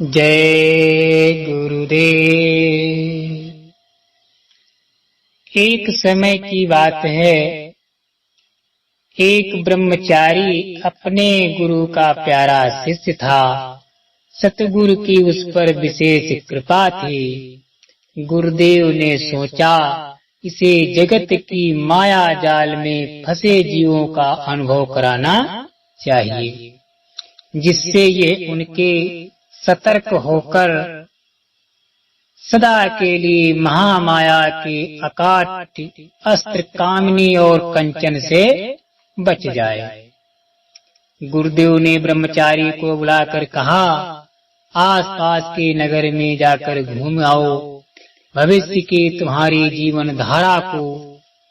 जय गुरुदेव। एक समय की बात है, एक ब्रह्मचारी अपने गुरु का प्यारा शिष्य था। सतगुरु की उस पर विशेष कृपा थी। गुरुदेव ने सोचा, इसे जगत की माया जाल में फंसे जीवों का अनुभव कराना चाहिए, जिससे ये उनके सतर्क होकर सदा के लिए महामाया के अकाट अस्त्र कामिनी और कंचन से बच जाए। गुरुदेव ने ब्रह्मचारी को बुलाकर कहा, आसपास के नगर में जाकर घूम आओ। भविष्य के तुम्हारी जीवन धारा को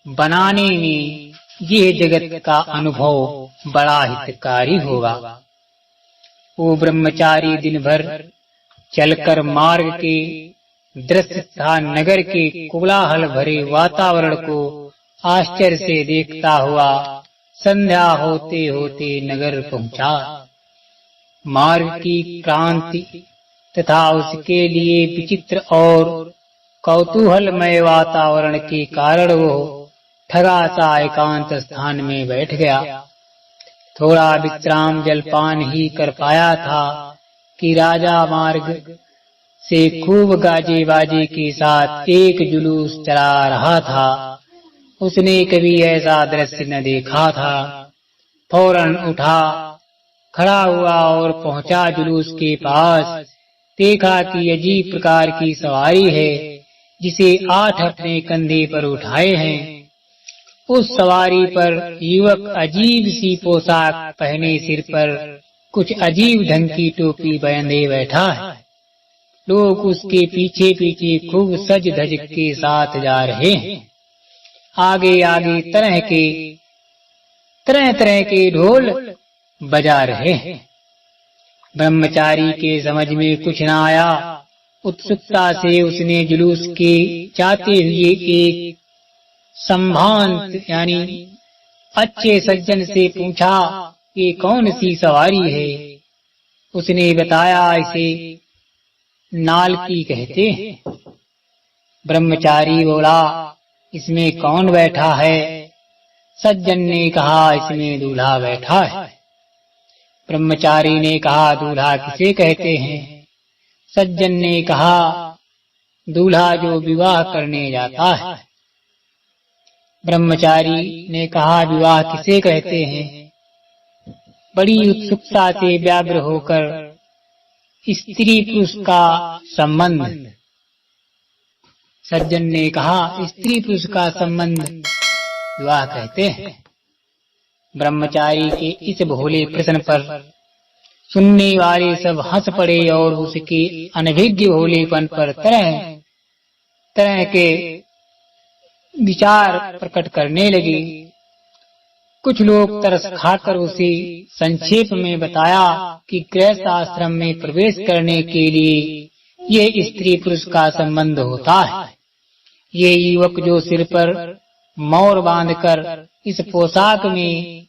बनाने में यह जगत का अनुभव बड़ा हितकारी होगा। वो ब्रह्मचारी दिन भर चलकर मार्ग के दृश्य तथा नगर के कोलाहल भरे वातावरण को आश्चर्य से देखता हुआ संध्या होते होते नगर पहुंचा। मार्ग की क्रांति तथा उसके लिए विचित्र और कौतूहलमय वातावरण के कारण वो ठगा सा एकांत स्थान में बैठ गया। थोड़ा विश्राम जलपान ही कर पाया था कि राजा मार्ग से खूब गाजे बाजे के साथ एक जुलूस चला रहा था। उसने कभी ऐसा दृश्य न देखा था। फौरन उठा, खड़ा हुआ और पहुंचा जुलूस के पास। देखा कि अजीब प्रकार की सवारी है, जिसे 8 अपने कंधे पर उठाए हैं। उस सवारी पर युवक अजीब सी पोशाक पहने, सिर पर कुछ अजीब ढंग की टोपी बांधे बैठा है। लोग उसके पीछे पीछे खूब सज धज के साथ जा रहे हैं। आगे आगे तरह तरह के ढोल बजा रहे हैं। ब्रह्मचारी के समझ में कुछ न आया। उत्सुकता से उसने जुलूस के जाते हुए एक संभांत यानी अच्छे सज्जन से पूछा, ये कौन सी सवारी है? उसने बताया, इसे नालकी कहते हैं। ब्रह्मचारी बोला, इसमें कौन बैठा है? सज्जन ने कहा, इसमें दूल्हा बैठा है। ब्रह्मचारी ने कहा, दूल्हा किसे कहते हैं? सज्जन ने कहा, दूल्हा जो विवाह करने जाता है। ब्रह्मचारी ने कहा, विवाह किसे कहते हैं? बड़ी उत्सुकता से व्याग्र होकर, स्त्री पुरुष का संबंध। सज्जन ने कहा, स्त्री पुरुष का संबंध विवाह कहते हैं। ब्रह्मचारी के इस भोले प्रश्न पर सुनने वाले सब हंस पड़े और उसके अनभिज्ञ भोलेपन पर तरह तरह के विचार प्रकट करने लगे। कुछ लोग तरस खाकर उसे संक्षेप में बताया कि गृहस्थ आश्रम में प्रवेश करने के लिए ये स्त्री पुरुष का संबंध होता है। ये युवक जो सिर पर मोर बांधकर इस पोशाक में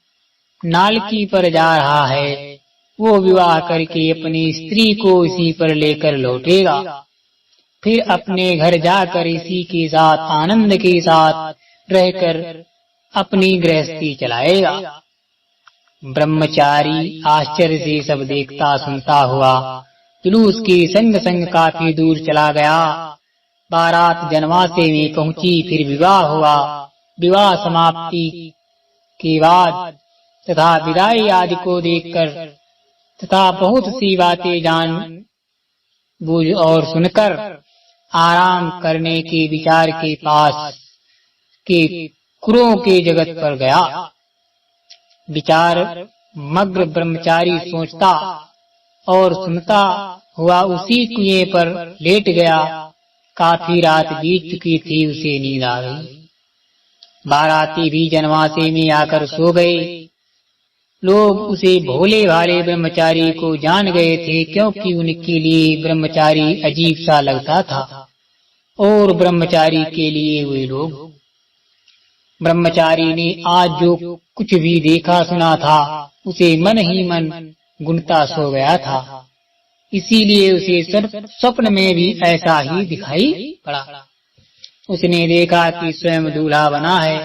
नालकी पर जा रहा है, वो विवाह करके अपनी स्त्री को इसी पर लेकर लौटेगा। फिर अपने घर जाकर इसी के साथ आनंद के साथ रहकर अपनी गृहस्थी चलाएगा। ब्रह्मचारी आश्चर्य से सब देखता सुनता हुआ जुलूस के संग संग काफी दूर चला गया। बारात जनवासे में पहुंची, फिर विवाह हुआ। विवाह समाप्ति के बाद तथा विदाई आदि को देखकर तथा बहुत सी बातें जान बूझ और सुनकर आराम करने के विचार के पास के कुरों के जगत पर गया। विचार मग्न ब्रह्मचारी सोचता और सुनता हुआ उसी कुएं पर लेट गया। काफी रात बीत चुकी थी, उसे नींद आ गई। बाराती भी जनवासे में आकर सो गए। लोग उसे भोले भाले ब्रह्मचारी को जान गए थे, क्योंकि उनके लिए ब्रह्मचारी अजीब सा लगता था और ब्रह्मचारी के लिए वे लोग। ब्रह्मचारी ने आज जो कुछ भी देखा सुना था, उसे मन ही मन गुनता सो गया था। इसीलिए उसे स्वप्न में भी ऐसा ही दिखाई पड़ा। उसने देखा कि स्वयं दूल्हा बना है,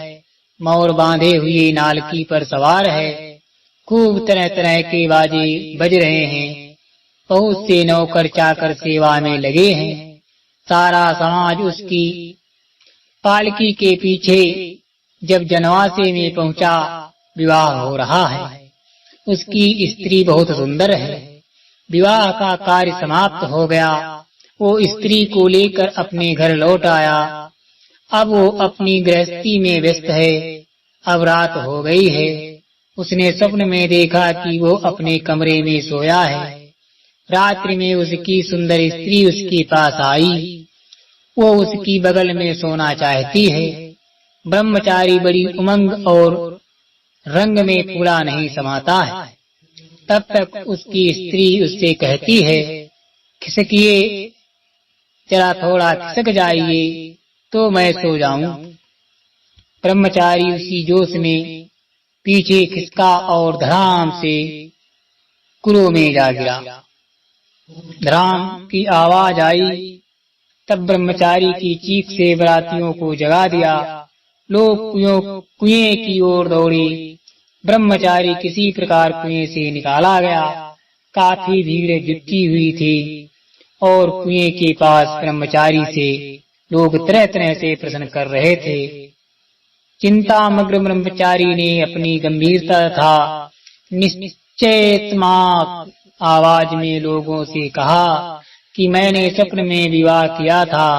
मोर बांधे हुए नालकी पर सवार है, खूब तरह तरह के बाजे बज रहे हैं, बहुत से नौकर चाकर सेवा में लगे हैं, सारा समाज उसकी पालकी के पीछे। जब जनवासे में पहुंचा, विवाह हो रहा है। उसकी स्त्री बहुत सुंदर है। विवाह का कार्य समाप्त हो गया। वो स्त्री को लेकर अपने घर लौट आया। अब वो अपनी गृहस्थी में व्यस्त है। अब रात हो गई है। उसने स्वप्न में देखा कि वो अपने कमरे में सोया है। रात्रि में उसकी सुंदर स्त्री उसके पास आई। वो उसकी बगल में सोना चाहती है। ब्रह्मचारी बड़ी उमंग और रंग में पूरा नहीं समाता है। तब तक उसकी स्त्री उससे कहती है, खिसकिए, जरा थोड़ा खिसक जाइए तो मैं सो जाऊं। ब्रह्मचारी उसी जोश में पीछे खिसका और धड़ाम से कुरों में जा गिरा। धड़ाम की आवाज आई। तब ब्रह्मचारी की चीख से बरातियों को जगा दिया। लोग कुएं की ओर दौड़े। ब्रह्मचारी किसी प्रकार कुएं से निकाला गया। काफी भीड़ जुटी हुई थी और कुएं के पास ब्रह्मचारी से लोग तरह तरह से प्रश्न कर रहे थे। चिंतामग्न ब्रह्मचारी ने अपनी गंभीरता तथा निश्चयत्मक आवाज में लोगों से कहा कि मैंने स्वप्न में विवाह किया था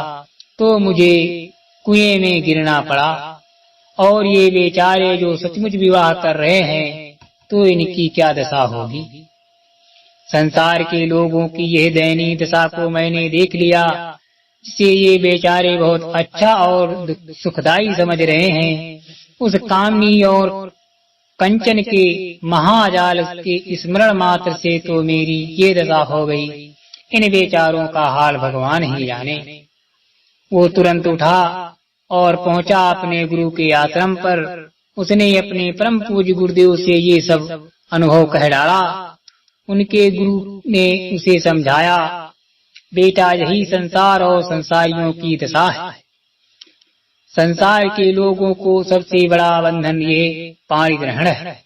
तो मुझे कुएं में गिरना पड़ा, और ये बेचारे जो सचमुच विवाह कर रहे हैं तो इनकी क्या दशा होगी। संसार के लोगों की यह दयनीय दशा को मैंने देख लिया, जिसे ये बेचारे बहुत अच्छा और सुखदायी समझ रहे हैं। उस कामनी और कंचन के महाजाल के स्मरण मात्र से तो मेरी ये दशा हो गई। इन बेचारों का हाल भगवान ही जाने। वो तुरंत उठा और पहुंचा अपने गुरु के आश्रम पर। उसने अपने परम पूज्य गुरुदेव से ये सब अनुभव कह डाला। उनके गुरु ने उसे समझाया, बेटा यही संसार और संसारियों की दशा है। संसार के लोगों को सबसे बड़ा बंधन ये पाणी ग्रहण है।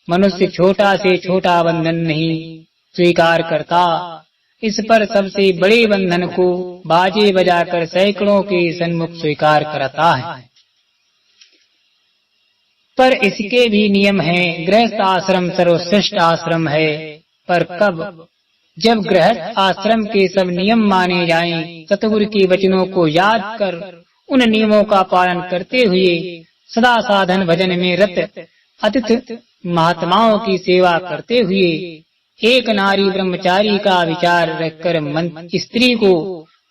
मनुष्य छोटा से छोटा बंधन नहीं स्वीकार करता। इस पर सबसे बड़े बंधन को बाजे बजाकर सैकड़ों के सन्मुख स्वीकार करता है। पर इसके भी नियम हैं। गृहस्थ आश्रम सर्वश्रेष्ठ आश्रम है, पर कब? जब गृहस्थ आश्रम के सब नियम माने जाएं, सतगुरु के वचनों को याद कर उन नियमों का पालन करते हुए सदा साधन भजन में रत अतिथ महात्माओं की सेवा करते हुए एक नारी ब्रह्मचारी का विचार रखकर मन स्त्री को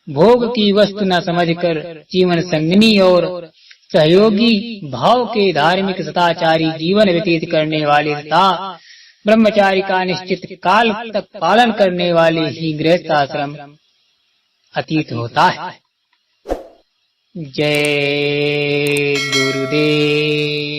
भोग की वस्तु न समझकर जीवन संगनी और सहयोगी भाव के धार्मिक सदाचारी जीवन व्यतीत करने वाले तथा ब्रह्मचारी का निश्चित काल तक पालन करने वाले ही गृहस्थ आश्रम अतीत होता है। जय गुरुदेव।